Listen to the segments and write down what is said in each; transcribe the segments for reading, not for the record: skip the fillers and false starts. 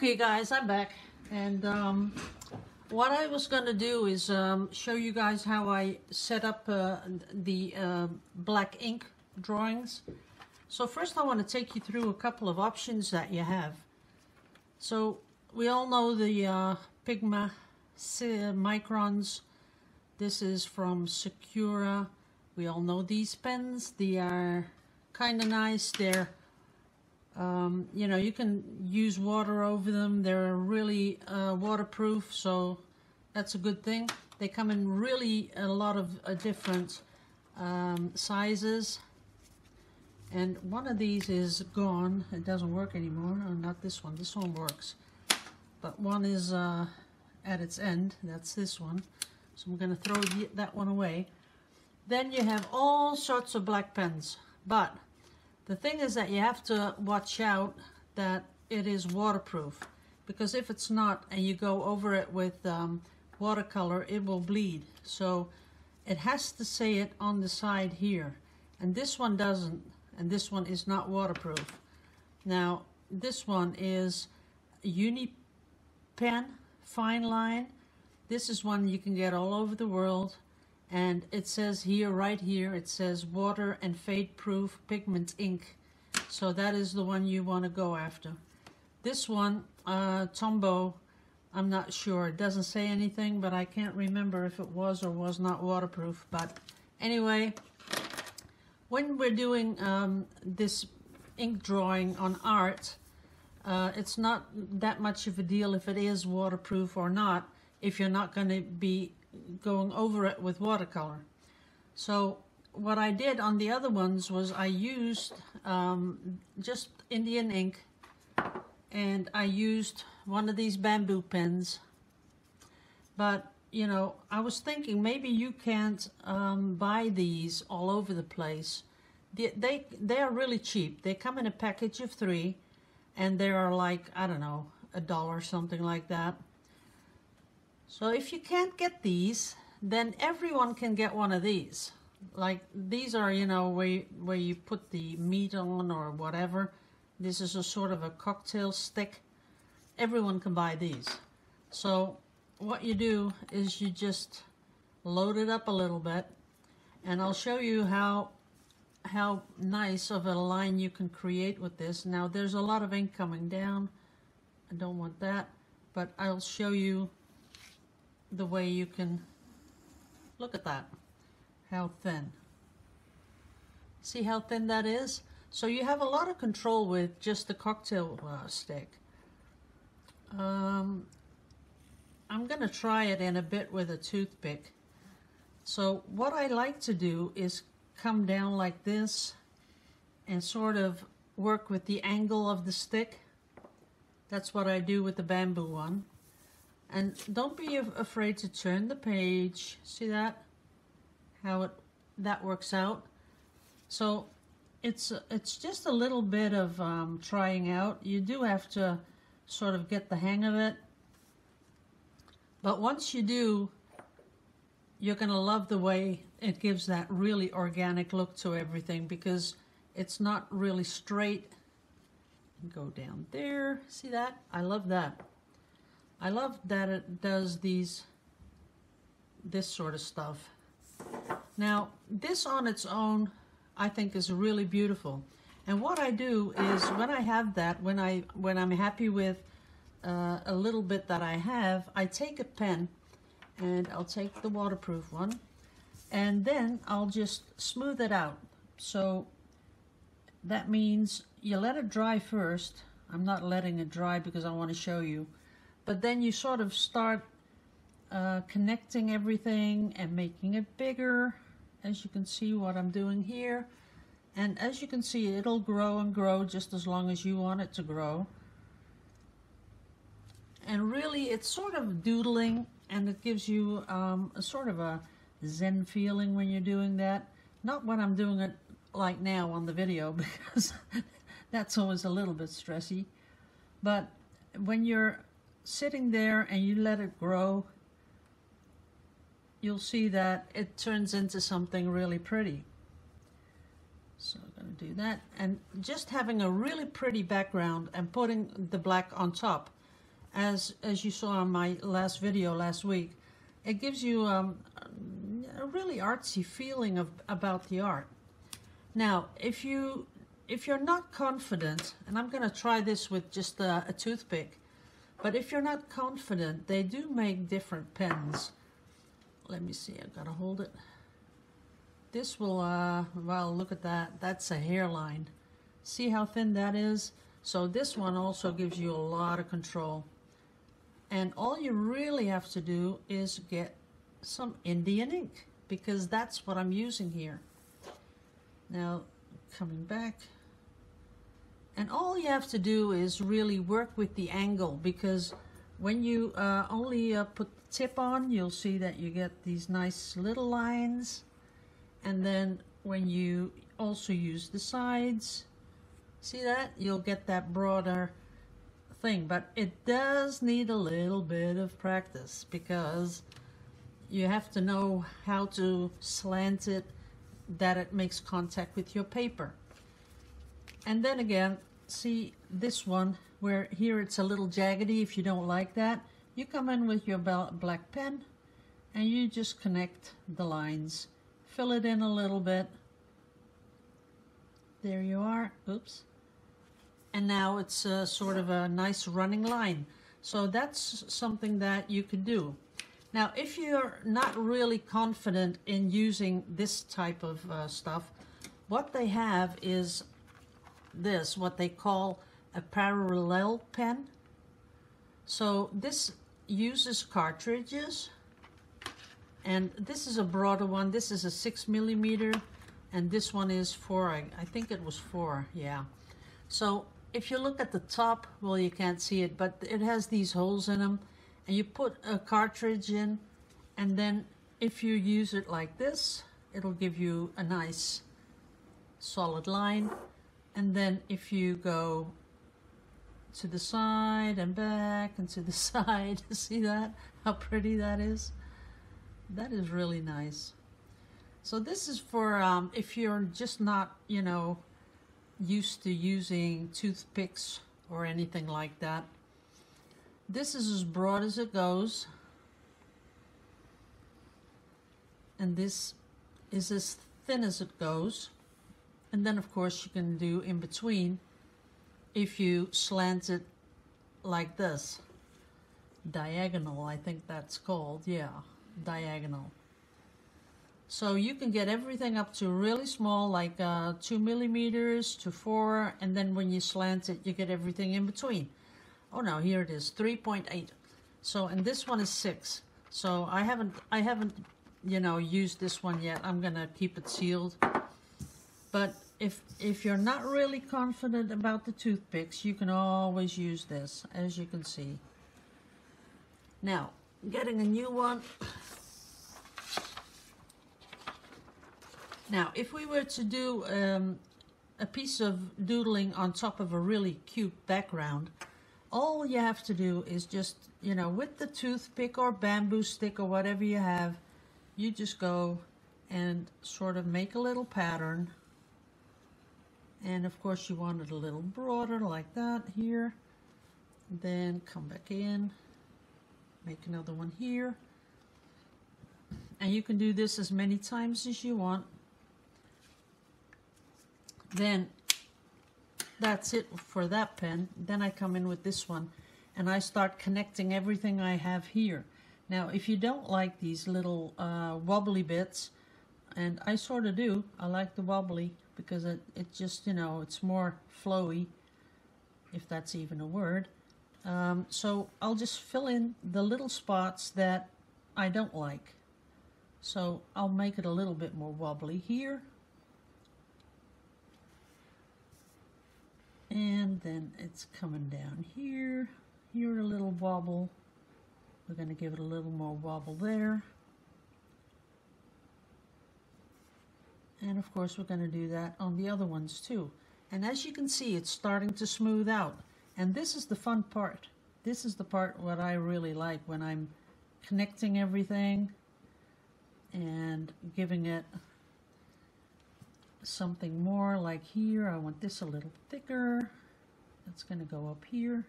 Okay guys, I'm back, and what I was going to do is show you guys how I set up the black ink drawings. So first I want to take you through a couple of options that you have. So we all know the Pigma Microns. This is from Sakura. We all know these pens. They are kind of nice. They're you know, you can use water over them. They're really waterproof, so that's a good thing. They come in really a lot of different sizes, and one of these is gone. It doesn't work anymore. Oh, not this one. This one works, but one is at its end. That's this one, so I'm going to throw that one away. Then you have all sorts of black pens, but the thing is that you have to watch out that it is waterproof, because if it's not and you go over it with watercolor, it will bleed. So it has to say it on the side here, and this one doesn't, and this one is not waterproof. Now this one is Uni Pen Fine Line. This is one you can get all over the world. And it says here, right here, it says water and fade proof pigment ink. So that is the one you want to go after. This one, Tombow, I'm not sure. It doesn't say anything, but I can't remember if it was or was not waterproof. But anyway, when we're doing this ink drawing on art, it's not that much of a deal if it is waterproof or not, if you're not going to be going over it with watercolor. So what I did on the other ones was I used just Indian ink, and I used one of these bamboo pens. But you know, I was thinking maybe you can't buy these all over the place. They are really cheap. They come in a package of 3, and they are like, I don't know, $1, something like that. So if you can't get these, then everyone can get one of these. Like these are, you know, where you put the meat on or whatever. This is a sort of a cocktail stick. Everyone can buy these. So what you do is you just load it up a little bit, and I'll show you how nice of a line you can create with this. Now there's a lot of ink coming down. I don't want that, but I'll show you the way you can look at that, how thin. See how thin that is? So you have a lot of control with just the cocktail stick. I'm gonna try it in a bit with a toothpick. So what I like to do is come down like this and sort of work with the angle of the stick. That's what I do with the bamboo one. And don't be afraid to turn the page. See that? How that works out. So it's just a little bit of trying out. You do have to sort of get the hang of it. But once you do, you're going to love the way it gives that really organic look to everything, because it's not really straight. Go down there. See that? I love that. I love that it does this sort of stuff. Now, this on its own, I think is really beautiful. And what I do is when I have that, when I'm happy with a little bit that I have, I take a pen, and I'll take the waterproof one, and then I'll just smooth it out. So that means you let it dry first. I'm not letting it dry because I want to show you. But then you sort of start connecting everything and making it bigger, as you can see what I'm doing here. And as you can see, it'll grow and grow just as long as you want it to grow. And really, it's sort of doodling, and it gives you a sort of a zen feeling when you're doing that. Not when I'm doing it like now on the video, because that's always a little bit stressy. But when you're sitting there and you let it grow, you'll see that it turns into something really pretty. So I'm going to do that, and just having a really pretty background and putting the black on top. as you saw on my last video last week, it gives you a really artsy feeling about the art. Now, if you're not confident, and I'm going to try this with just a toothpick, but if you're not confident, they do make different pens. Let me see, I've got to hold it. This will, well, look at that. That's a hairline. See how thin that is? So this one also gives you a lot of control. And all you really have to do is get some Indian ink, because that's what I'm using here. Now, coming back. And all you have to do is really work with the angle, because when you only put the tip on, you'll see that you get these nice little lines. And then when you also use the sides, see that? You'll get that broader thing. But it does need a little bit of practice, because you have to know how to slant it, that it makes contact with your paper. And then again, see this one where here it's a little jaggedy. If you don't like that, you come in with your black pen and you just connect the lines, fill it in a little bit. There you are. Oops. And now it's sort of a nice running line. So that's something that you could do. Now, if you're not really confident in using this type of stuff, what they have is this, what they call a parallel pen. So this uses cartridges, and this is a broader one. This is a 6mm, and this one is 4. I think it was 4, yeah. So if you look at the top, well, you can't see it, but it has these holes in them, and you put a cartridge in, and then if you use it like this, it'll give you a nice solid line. And then if you go to the side and back and to the side, see that? How pretty that is? That is really nice. So this is for if you're just not, you know, used to using toothpicks or anything like that. This is as broad as it goes, and this is as thin as it goes. And then of course you can do in between if you slant it like this, diagonal, I think that's called, yeah, diagonal. So you can get everything up to really small, like 2mm to 4, and then when you slant it, you get everything in between. Oh no, here it is, 3.8. So, and this one is 6. So I haven't, you know, used this one yet. I'm gonna keep it sealed. But if you're not really confident about the toothpicks, you can always use this, as you can see. Now, getting a new one. Now, if we were to do a piece of doodling on top of a really cute background, all you have to do is just, you know, with the toothpick or bamboo stick or whatever you have, you just go and sort of make a little pattern. And of course you want it a little broader like that here. Then come back in, make another one here. And you can do this as many times as you want. Then that's it for that pen. Then I come in with this one and I start connecting everything I have here. Now if you don't like these little wobbly bits, and I sort of do, I like the wobbly because it just, you know, it's more flowy, if that's even a word. So I'll just fill in the little spots that I don't like. So I'll make it a little bit more wobbly here. And then it's coming down here. Here a little wobble. We're going to give it a little more wobble there. And of course we're going to do that on the other ones too. And as you can see, it's starting to smooth out. And this is the fun part. This is the part what I really like, when I'm connecting everything and giving it something more. Like here, I want this a little thicker. That's going to go up here.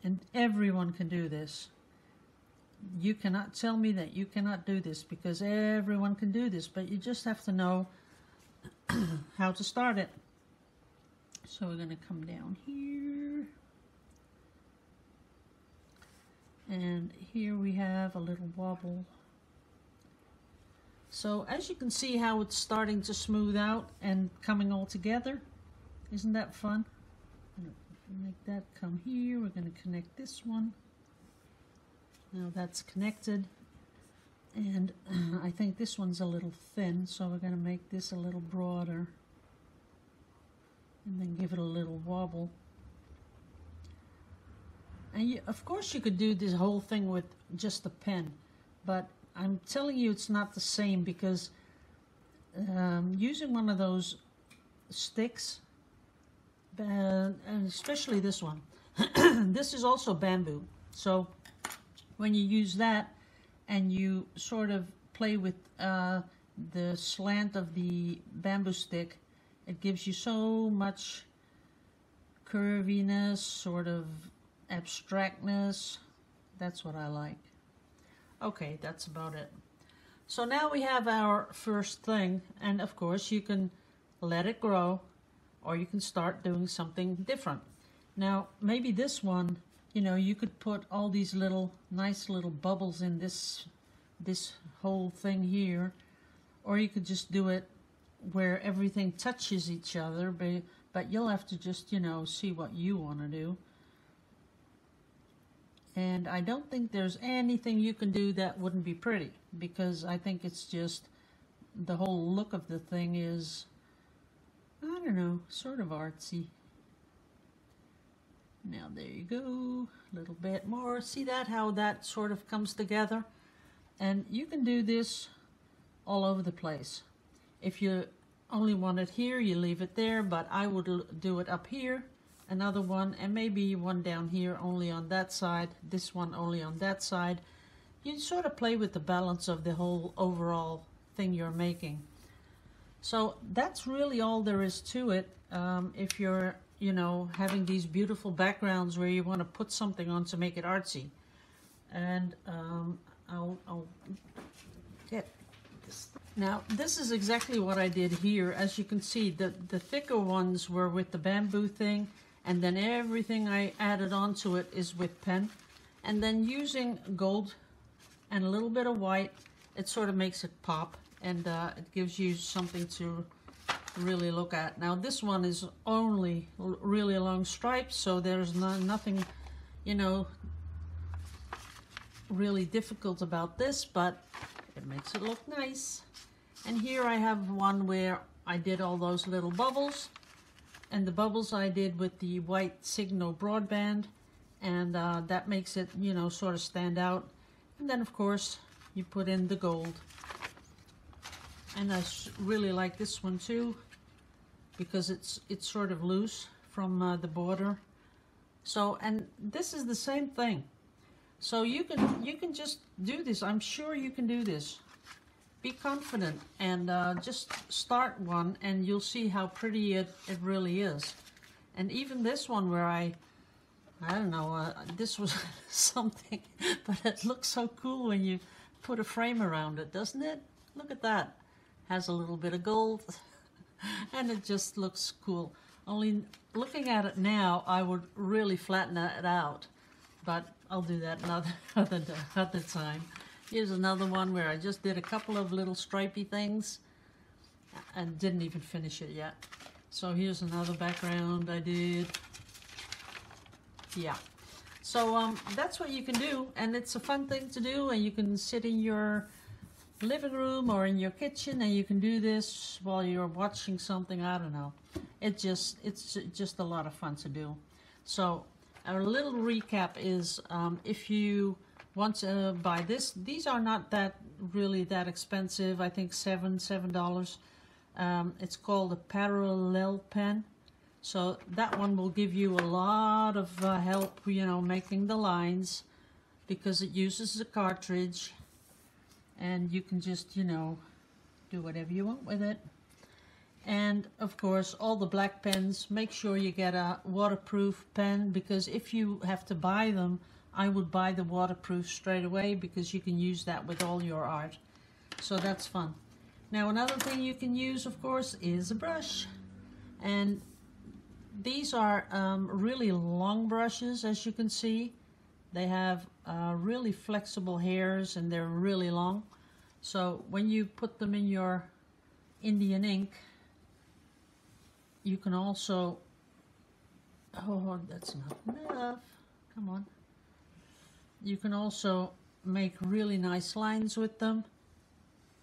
And everyone can do this. You cannot tell me that you cannot do this, because everyone can do this, but you just have to know how to start it. So we're going to come down here. And here we have a little wobble. So as you can see how it's starting to smooth out and coming all together. Isn't that fun? Make that come here. We're going to connect this one. Now that's connected. And I think this one's a little thin, so we're going to make this a little broader. And then give it a little wobble. And of course you could do this whole thing with just a pen, but I'm telling you it's not the same, because using one of those sticks, and especially this one, this is also bamboo. So when you use that and you sort of play with the slant of the bamboo stick, it gives you so much curviness, sort of abstractness. That's what I like. Okay, that's about it. So now we have our first thing, and of course you can let it grow, or you can start doing something different. Now maybe this one, you know, you could put all these little nice little bubbles in this whole thing here, or you could just do it where everything touches each other, but you'll have to just, you know, see what you want to do. And I don't think there's anything you can do that wouldn't be pretty, because I think it's just the whole look of the thing is, I don't know, sort of artsy. Now there you go, a little bit more. See that, how that sort of comes together? And you can do this all over the place. If you only want it here, you leave it there, but I would do it up here, another one, and maybe one down here only on that side, this one only on that side. You sort of play with the balance of the whole overall thing you're making. So that's really all there is to it. If you're, you know, having these beautiful backgrounds where you want to put something on to make it artsy. And I'll get this. Now this is exactly what I did here. As you can see, the thicker ones were with the bamboo thing, and then everything I added onto it is with pen. And then using gold and a little bit of white, it sort of makes it pop, and it gives you something to really look at. Now this one is only really long stripes, so there's nothing, you know, really difficult about this, but it makes it look nice. And here I have one where I did all those little bubbles, and the bubbles I did with the white Signo broadband, and that makes it, you know, sort of stand out. And then of course you put in the gold, and I really like this one too, because it's sort of loose from the border. So, and this is the same thing. So you can just do this. I'm sure you can do this. Be confident and just start one, and you'll see how pretty it really is. And even this one where I don't know, this was something, but it looks so cool when you put a frame around it, doesn't it? Look at that. Has a little bit of gold, and it just looks cool. Only looking at it now, I would really flatten it out, but I'll do that another time. Here's another one where I just did a couple of little stripy things and didn't even finish it yet. So here's another background I did. Yeah. So that's what you can do, and it's a fun thing to do, and you can sit in your living room or in your kitchen, and you can do this while you're watching something. I don't know. It's just a lot of fun to do. So our little recap is, if you want to buy this, these are not really that expensive. I think $7. It's called a parallel pen. So that one will give you a lot of help, you know, making the lines, because it uses a cartridge, and you can just, you know, do whatever you want with it. And of course, all the black pens, make sure you get a waterproof pen, because if you have to buy them, I would buy the waterproof straight away, because you can use that with all your art. So that's fun. Now another thing you can use, of course, is a brush. And these are really long brushes, as you can see. They have really flexible hairs and they're really long. So when you put them in your Indian ink, you can also, oh, that's not enough, come on. You can also make really nice lines with them.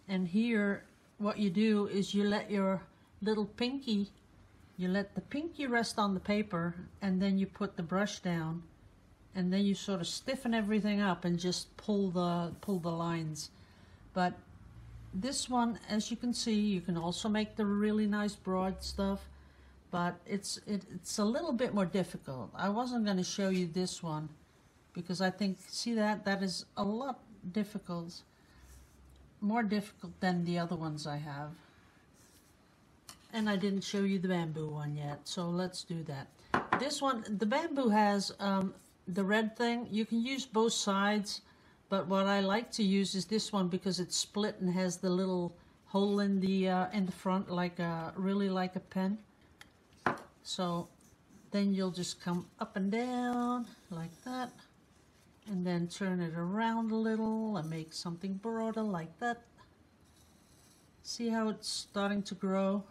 And here, what you do is you let your little pinky, you let the pinky rest on the paper, and then you put the brush down, and then you sort of stiffen everything up and just pull the lines. But this one, as you can see, you can also make the really nice broad stuff, but it's a little bit more difficult. I wasn't going to show you this one because I think, see that is a lot difficult, more difficult than the other ones I have. And I didn't show you the bamboo one yet, so let's do that. This one, the bamboo has the red thing. You can use both sides, but what I like to use is this one because it's split and has the little hole in the front, like really like a pen. So then you'll just come up and down like that, and then turn it around a little and make something broader like that. See how it's starting to grow?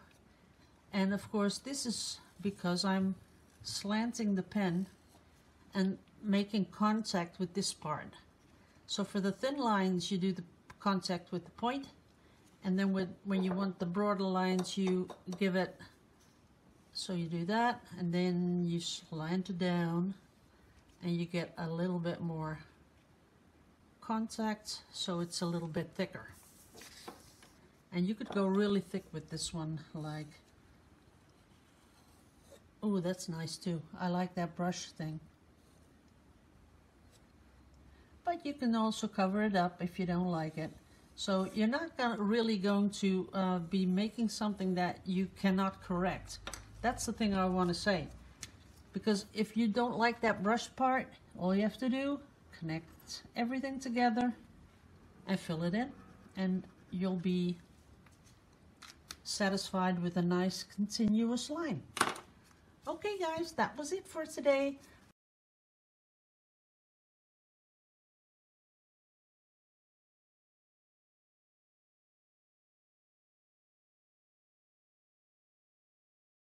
And of course this is because I'm slanting the pen and making contact with this part. So for the thin lines you do the contact with the point, and then when you want the broader lines you give it, so you do that, and then you slant it down and you get a little bit more contact, so it's a little bit thicker. And you could go really thick with this one, like, oh, that's nice too. I like that brush thing. But you can also cover it up if you don't like it. So you're not really going to be making something that you cannot correct. That's the thing I want to say. Because if you don't like that brush part, all you have to do, connect everything together and fill it in, and you'll be satisfied with a nice continuous line. Okay guys, that was it for today.